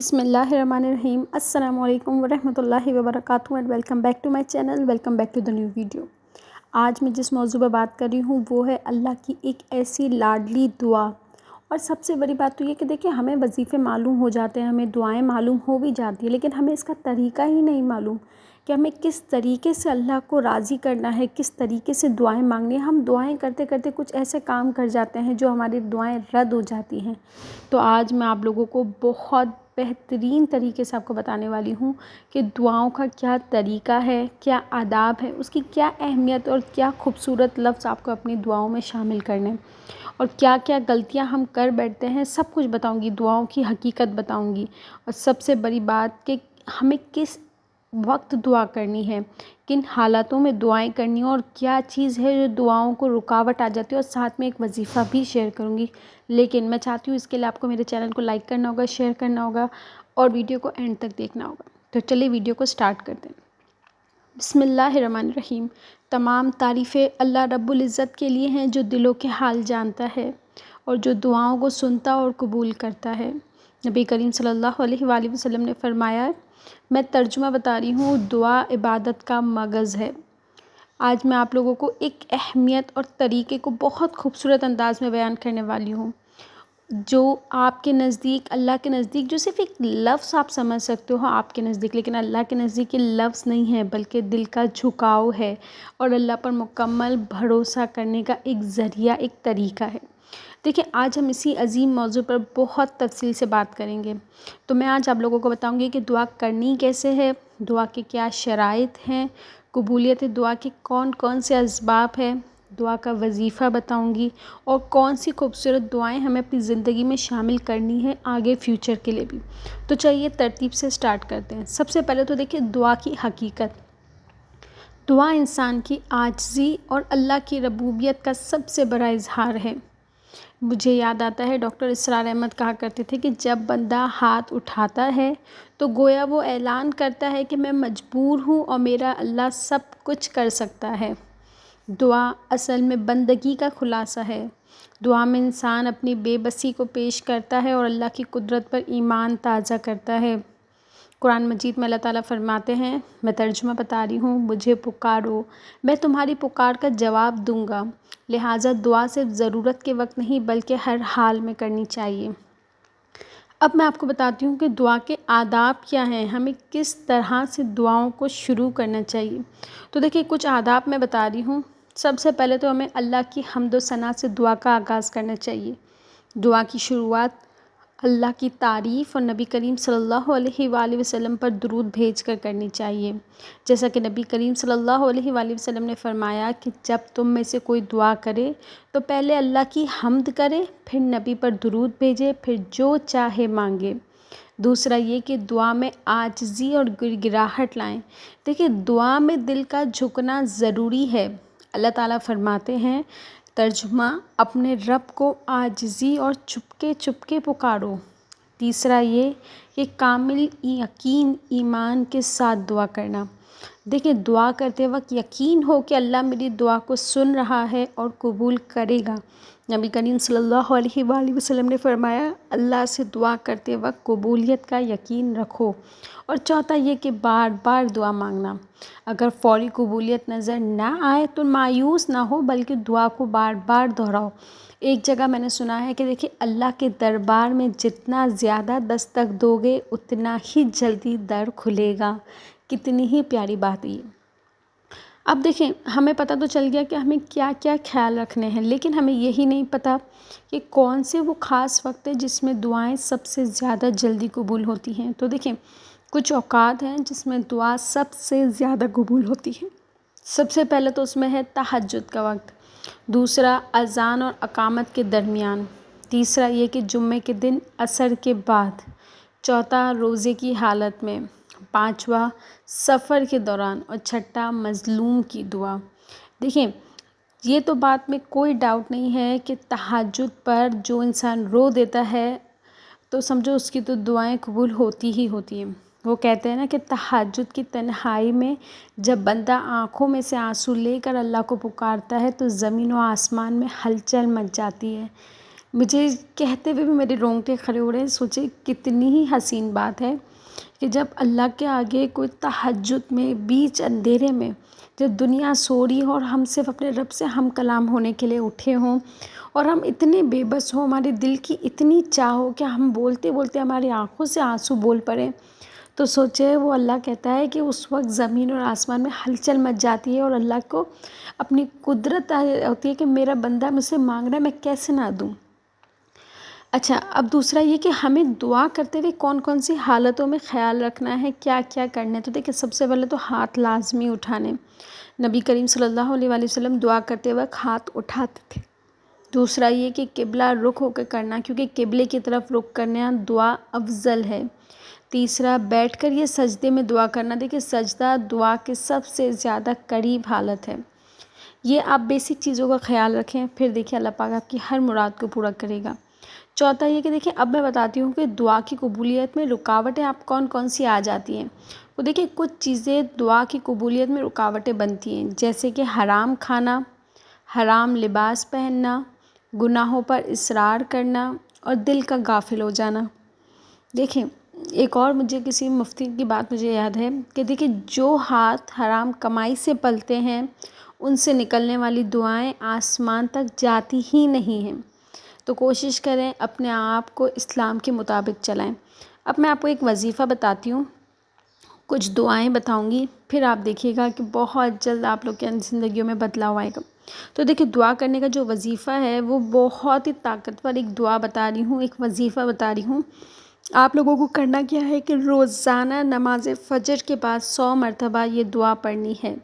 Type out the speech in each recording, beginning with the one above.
بسم اللہ الرحمن الرحیم السلام علیکم ورحمۃ اللہ وبرکاتہ and welcome back to my channel. Welcome back to the new video. آج میں جس موضوع پہ بات کر رہی ہوں وہ ہے اللہ کی ایک ایسی لاڈلی دعا. اور سب سے بڑی بات تو یہ کہ دیکھیں ہمیں وظیفے معلوم ہو جاتے ہیں, ہمیں دعائیں معلوم ہو بھی جاتی ہیں, لیکن ہمیں اس کا طریقہ ہی نہیں معلوم کہ ہمیں کس طریقے سے اللہ کو راضی کرنا ہے, کس طریقے سے دعائیں مانگنی ہیں. ہم دعائیں کرتے کرتے کچھ ایسے کام کر جاتے ہیں جو ہماری دعائیں رد ہو جاتی ہیں. تو آج میں آپ لوگوں کو بہت بہترین طریقے سے آپ کو بتانے والی ہوں کہ دعاؤں کا کیا طریقہ ہے, کیا آداب ہے, اس کی کیا اہمیت اور کیا خوبصورت لفظ آپ کو اپنی دعاؤں میں شامل کرنے, اور کیا کیا غلطیاں ہم کر بیٹھتے ہیں, سب کچھ بتاؤں گی. دعاؤں کی حقیقت بتاؤں گی, اور سب سے بڑی بات کہ ہمیں کس وقت دعا کرنی ہے, کن حالاتوں میں دعائیں کرنی ہیں, اور کیا چیز ہے جو دعاؤں کو رکاوٹ آ جاتی ہے. اور ساتھ میں ایک وظیفہ بھی شیئر کروں گی, لیکن میں چاہتی ہوں اس کے لیے آپ کو میرے چینل کو لائک کرنا ہوگا, شیئر کرنا ہوگا اور ویڈیو کو اینڈ تک دیکھنا ہوگا. تو چلیے ویڈیو کو سٹارٹ کرتے ہیں. بسم اللہ الرحمن الرحیم. تمام تعریفیں اللہ رب العزت کے لیے ہیں جو دلوں کے حال جانتا ہے اور جو دعاؤں کو سنتا اور قبول کرتا ہے. نبی کریم صلی اللہ علیہ وآلہ وسلم نے فرمایا, میں ترجمہ بتا رہی ہوں, دعا عبادت کا مغز ہے. آج میں آپ لوگوں کو ایک اہمیت اور طریقے کو بہت خوبصورت انداز میں بیان کرنے والی ہوں, جو آپ کے نزدیک, اللہ کے نزدیک جو صرف ایک لفظ آپ سمجھ سکتے ہو آپ کے نزدیک, لیکن اللہ کے نزدیک یہ لفظ نہیں ہے بلکہ دل کا جھکاؤ ہے اور اللہ پر مکمل بھروسہ کرنے کا ایک ذریعہ, ایک طریقہ ہے. دیکھیں آج ہم اسی عظیم موضوع پر بہت تفصیل سے بات کریں گے. تو میں آج آپ لوگوں کو بتاؤں گی کہ دعا کرنی کیسے ہے, دعا کے کیا شرائط ہیں, قبولیت دعا کے کون کون سے اسباب ہیں, دعا کا وظیفہ بتاؤں گی, اور کون سی خوبصورت دعائیں ہمیں اپنی زندگی میں شامل کرنی ہے آگے فیوچر کے لیے بھی. تو چلیے ترتیب سے سٹارٹ کرتے ہیں. سب سے پہلے تو دیکھیں دعا کی حقیقت. دعا انسان کی عاجزی اور اللہ کی ربوبیت کا سب سے بڑا اظہار ہے. مجھے یاد آتا ہے ڈاکٹر اسرار احمد کہا کرتے تھے کہ جب بندہ ہاتھ اٹھاتا ہے تو گویا وہ اعلان کرتا ہے کہ میں مجبور ہوں اور میرا اللہ سب کچھ کر سکتا ہے. دعا اصل میں بندگی کا خلاصہ ہے. دعا میں انسان اپنی بے بسی کو پیش کرتا ہے اور اللہ کی قدرت پر ایمان تازہ کرتا ہے. قرآن مجید میں اللہ تعالیٰ فرماتے ہیں, میں ترجمہ بتا رہی ہوں, مجھے پکارو میں تمہاری پکار کا جواب دوں گا. لہٰذا دعا صرف ضرورت کے وقت نہیں بلکہ ہر حال میں کرنی چاہیے. اب میں آپ کو بتاتی ہوں کہ دعا کے آداب کیا ہیں, ہمیں کس طرح سے دعاؤں کو شروع کرنا چاہیے. تو دیکھیں کچھ آداب میں بتا رہی ہوں. سب سے پہلے تو ہمیں اللہ کی حمد و ثنا سے دعا کا آغاز کرنا چاہیے. دعا کی شروعات اللہ کی تعریف اور نبی کریم صلی اللہ علیہ وآلہ وسلم پر درود بھیج کر کرنی چاہیے. جیسا کہ نبی کریم صلی اللہ علیہ وآلہ وسلم نے فرمایا کہ جب تم میں سے کوئی دعا کرے تو پہلے اللہ کی حمد کرے, پھر نبی پر درود بھیجے, پھر جو چاہے مانگے. دوسرا یہ کہ دعا میں عاجزی اور گڑگڑاہٹ لائیں. دیکھیں دعا میں دل کا جھکنا ضروری ہے. اللہ تعالیٰ فرماتے ہیں, ترجمہ, اپنے رب کو عاجزی اور چپکے چپکے پکارو. تیسرا یہ کہ کامل یقین ایمان کے ساتھ دعا کرنا. دیکھیں دعا کرتے وقت یقین ہو کہ اللہ میری دعا کو سن رہا ہے اور قبول کرے گا. نبی کریم صلی اللہ علیہ وآلہ وسلم نے فرمایا, اللہ سے دعا کرتے وقت قبولیت کا یقین رکھو. اور چوتھا یہ کہ بار بار دعا مانگنا. اگر فوری قبولیت نظر نہ آئے تو مایوس نہ ہو بلکہ دعا کو بار بار دہراؤ. ایک جگہ میں نے سنا ہے کہ دیکھیں اللہ کے دربار میں جتنا زیادہ دستک دو گے اتنا ہی جلدی در کھلے گا. کتنی ہی پیاری بات ہے یہ. اب دیکھیں ہمیں پتہ تو چل گیا کہ ہمیں کیا کیا خیال رکھنے ہیں, لیکن ہمیں یہی نہیں پتہ کہ کون سے وہ خاص وقت ہے جس میں دعائیں سب سے زیادہ جلدی قبول ہوتی ہیں. تو دیکھیں کچھ اوقات ہیں جس میں دعا سب سے زیادہ قبول ہوتی ہے. سب سے پہلے تو اس میں ہے تہجد کا وقت. دوسرا اذان اور اقامت کے درمیان. تیسرا یہ کہ جمعے کے دن عصر کے بعد. چوتھا روزے کی حالت میں. پانچواں سفر کے دوران. اور چھٹا مظلوم کی دعا. دیکھیں یہ تو بات میں کوئی ڈاؤٹ نہیں ہے کہ تہجد پر جو انسان رو دیتا ہے تو سمجھو اس کی تو دعائیں قبول ہوتی ہی ہوتی ہیں. وہ کہتے ہیں نا کہ تہجد کی تنہائی میں جب بندہ آنکھوں میں سے آنسو لے کر اللہ کو پکارتا ہے تو زمین و آسمان میں ہلچل مچ جاتی ہے. مجھے کہتے ہوئے بھی میرے رونگٹے کھڑے ہو رہے ہیں. سوچے کتنی ہی حسین بات ہے کہ جب اللہ کے آگے کوئی تہجد میں بیچ اندھیرے میں جب دنیا سو رہی ہو اور ہم صرف اپنے رب سے ہم کلام ہونے کے لیے اٹھے ہوں اور ہم اتنے بے بس ہوں، ہمارے دل کی اتنی چاہ ہو کہ ہم بولتے بولتے ہماری آنکھوں سے آنسو بول پڑیں، تو سوچے وہ اللہ کہتا ہے کہ اس وقت زمین اور آسمان میں ہلچل مچ جاتی ہے اور اللہ کو اپنی قدرت ہوتی ہے کہ میرا بندہ مجھ سے مانگ رہا ہے، میں کیسے نہ دوں. اچھا، اب دوسرا یہ کہ ہمیں دعا کرتے ہوئے کون کون سی حالتوں میں خیال رکھنا ہے، کیا کیا کرنا ہے. تو دیکھیں، سب سے پہلے تو ہاتھ لازمی اٹھانے. نبی کریم صلی اللہ علیہ وآلہ وسلم دعا کرتے وقت ہاتھ اٹھاتے تھے. دوسرا یہ کہ قبلہ رخ ہو کے کرنا، کیونکہ قبلے کی طرف رخ کرنا دعا افضل ہے. تیسرا، بیٹھ کر یہ سجدے میں دعا کرنا. دیکھیں، سجدہ دعا کے سب سے زیادہ قریب حالت ہے. یہ آپ بیسک چیزوں کا خیال رکھیں، پھر دیکھیں اللہ پاک آپ کی ہر مراد کو پورا کرے گا. چوتھا یہ کہ دیکھیں، اب میں بتاتی ہوں کہ دعا کی قبولیت میں رکاوٹیں آپ کون کون سی آ جاتی ہیں. تو دیکھیں، کچھ چیزیں دعا کی قبولیت میں رکاوٹیں بنتی ہیں، جیسے کہ حرام کھانا، حرام لباس پہننا، گناہوں پر اصرار کرنا اور دل کا غافل ہو جانا. دیکھیں، ایک اور مجھے کسی مفتی کی بات مجھے یاد ہے کہ دیکھیں، جو ہاتھ حرام کمائی سے پلتے ہیں ان سے نکلنے والی دعائیں آسمان تک جاتی ہی نہیں ہیں. تو کوشش کریں اپنے آپ کو اسلام کے مطابق چلائیں. اب میں آپ کو ایک وظیفہ بتاتی ہوں، کچھ دعائیں بتاؤں گی، پھر آپ دیکھیے گا کہ بہت جلد آپ لوگ کے زندگیوں میں بدلاؤ آئے گا. تو دیکھیں، دعا کرنے کا جو وظیفہ ہے وہ بہت ہی طاقتور ایک دعا بتا رہی ہوں، ایک وظیفہ بتا رہی ہوں. آپ لوگوں کو کرنا کیا ہے کہ روزانہ نماز فجر کے بعد 100 مرتبہ یہ دعا پڑھنی ہے.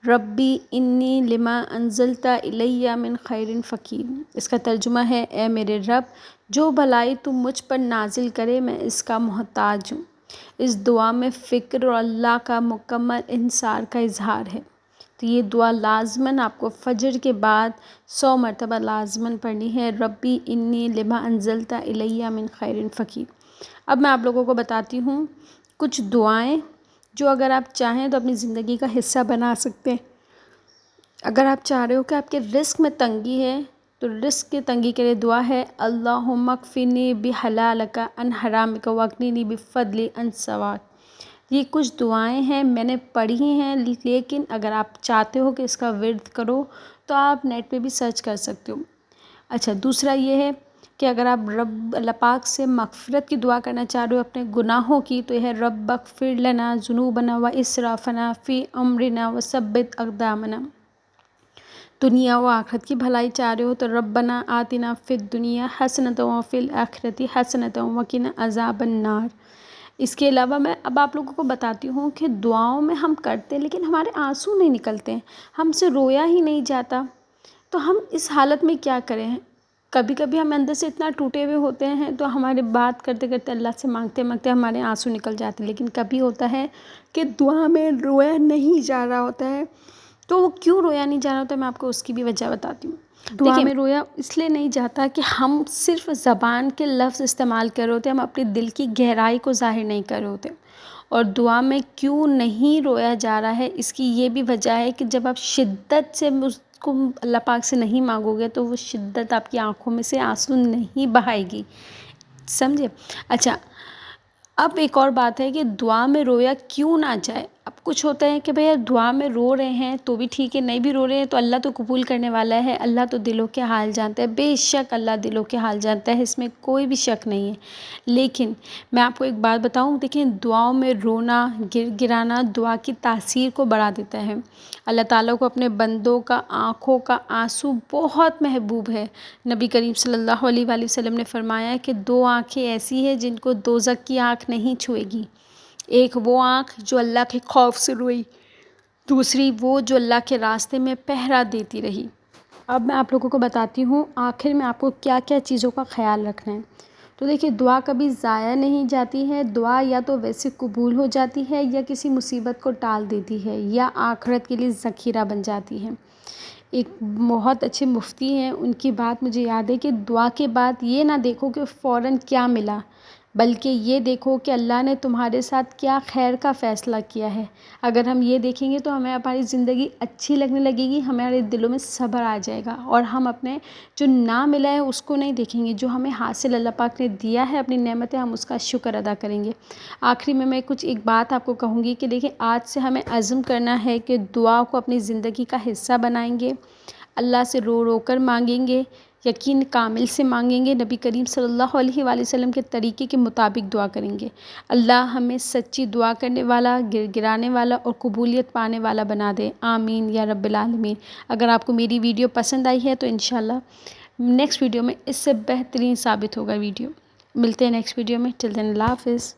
ربی انی لما انزلت الیہ من خیر فقیر. اس کا ترجمہ ہے، اے میرے رب، جو بھلائی تم مجھ پر نازل کرے میں اس کا محتاج ہوں. اس دعا میں فکر اور اللہ کا مکمل انحصار کا اظہار ہے. تو یہ دعا لازماً آپ کو فجر کے بعد 100 مرتبہ لازماً پڑھنی ہے، ربی انی لما انزلت الیہ من خیر فقیر. اب میں آپ لوگوں کو بتاتی ہوں کچھ دعائیں جو اگر آپ چاہیں تو اپنی زندگی کا حصہ بنا سکتے ہیں. اگر آپ چاہ رہے ہو کہ آپ کے رزق میں تنگی ہے تو رزق کی تنگی کے لیے دعا ہے، اللہم اکفنی بحلالک عن حرامک واغننی بفضلک عن سواک. یہ کچھ دعائیں ہیں، میں نے پڑھی ہیں، لیکن اگر آپ چاہتے ہو کہ اس کا ورد کرو تو آپ نیٹ پہ بھی سرچ کر سکتے ہو. اچھا، دوسرا یہ ہے کہ اگر آپ رب اللہ پاک سے مغفرت کی دعا کرنا چاہ رہے ہو اپنے گناہوں کی، تو یہ ہے، رب اغفر لنا ذنوبنا و اسرافنا فی امرنا وثبت اقدامنا. دنیا و آخرت کی بھلائی چاہ رہے ہو تو ربنا آتنا فی الدنیا حسنۃ وفی الآخرۃ حسنۃ وقنا عذاب النار. اس کے علاوہ میں اب آپ لوگوں کو بتاتی ہوں کہ دعاؤں میں ہم کرتے ہیں لیکن ہمارے آنسو نہیں نکلتے ہیں، ہم سے رویا ہی نہیں جاتا. تو ہم اس حالت میں کیا کریں؟ کبھی کبھی ہم اندر سے اتنا ٹوٹے ہوئے ہوتے ہیں تو ہمارے بات کرتے کرتے اللہ سے مانگتے مانگتے ہمارے آنسو نکل جاتے ہیں. لیکن کبھی ہوتا ہے کہ دعا میں رویا نہیں جا رہا ہوتا ہے. تو وہ کیوں رویا نہیں جا رہا ہوتا ہے، میں آپ کو اس کی بھی وجہ بتاتی ہوں. دعا میں رویا اس لیے نہیں جاتا کہ ہم صرف زبان کے لفظ استعمال کر رہے ہوتے ہیں، ہم اپنے دل کی گہرائی کو ظاہر نہیں کر رہے ہوتے. اور دعا میں کیوں نہیں رویا جا رہا ہے، اس کی یہ بھی وجہ ہے کہ جب آپ شدت سے اس کو اللہ پاک سے نہیں مانگو گے تو وہ شدت آپ کی آنکھوں میں سے آنسو نہیں بہائے گی. سمجھے؟ اچھا، اب ایک اور بات ہے کہ دعا میں رویا کیوں نہ جائے. اب کچھ ہوتا ہے کہ بھئی دعا میں رو رہے ہیں تو بھی ٹھیک ہے، نہیں بھی رو رہے ہیں تو اللہ تو قبول کرنے والا ہے، اللہ تو دلوں کے حال جانتا ہے. بے شک اللہ دلوں کے حال جانتا ہے، اس میں کوئی بھی شک نہیں ہے. لیکن میں آپ کو ایک بات بتاؤں، دیکھیں، دعاؤں میں رونا گرانا دعا کی تاثیر کو بڑھا دیتا ہے. اللہ تعالیٰ کو اپنے بندوں کا آنکھوں کا آنسو بہت محبوب ہے. نبی کریم صلی اللہ علیہ وآلہ وسلم نے فرمایا کہ 2 آنکھیں ایسی ہیں جن کو دوزخ کی آنکھ نہیں چھوئے گی. ایک وہ آنکھ جو اللہ کے خوف سے روئی، دوسری وہ جو اللہ کے راستے میں پہرا دیتی رہی. اب میں آپ لوگوں کو بتاتی ہوں آخر میں آپ کو کیا کیا چیزوں کا خیال رکھنا ہے. تو دیکھیے، دعا کبھی ضائع نہیں جاتی ہے. دعا یا تو ویسے قبول ہو جاتی ہے یا کسی مصیبت کو ٹال دیتی ہے یا آخرت کے لیے ذخیرہ بن جاتی ہے. ایک بہت اچھے مفتی ہیں، ان کی بات مجھے یاد ہے کہ دعا کے بعد یہ نہ دیکھو کہ فوراً کیا ملا، بلکہ یہ دیکھو کہ اللہ نے تمہارے ساتھ کیا خیر کا فیصلہ کیا ہے۔ اگر ہم یہ دیکھیں گے تو ہمیں ہماری زندگی اچھی لگنے لگے گی، ہمارے دلوں میں صبر آ جائے گا، اور ہم اپنے جو نہ ملا ہے اس کو نہیں دیکھیں گے، جو ہمیں حاصل اللہ پاک نے دیا ہے اپنی نعمتیں، ہم اس کا شکر ادا کریں گے۔ آخری میں ایک بات آپ کو کہوں گی کہ دیکھیں، آج سے ہمیں عزم کرنا ہے کہ دعا کو اپنی زندگی کا حصہ بنائیں گے، اللہ سے رو رو کر مانگیں گے، یقین کامل سے مانگیں گے، نبی کریم صلی اللہ علیہ وآلہ وسلم کے طریقے کے مطابق دعا کریں گے۔ اللہ ہمیں سچی دعا کرنے والا، گر گرانے والا اور قبولیت پانے والا بنا دے، آمین یا رب العالمین۔ اگر آپ کو میری ویڈیو پسند آئی ہے تو انشاءاللہ نیکسٹ ویڈیو میں اس سے بہترین ثابت ہوگا ویڈیو۔ ملتے ہیں نیکسٹ ویڈیو میں، ٹل دین اللہ حافظ۔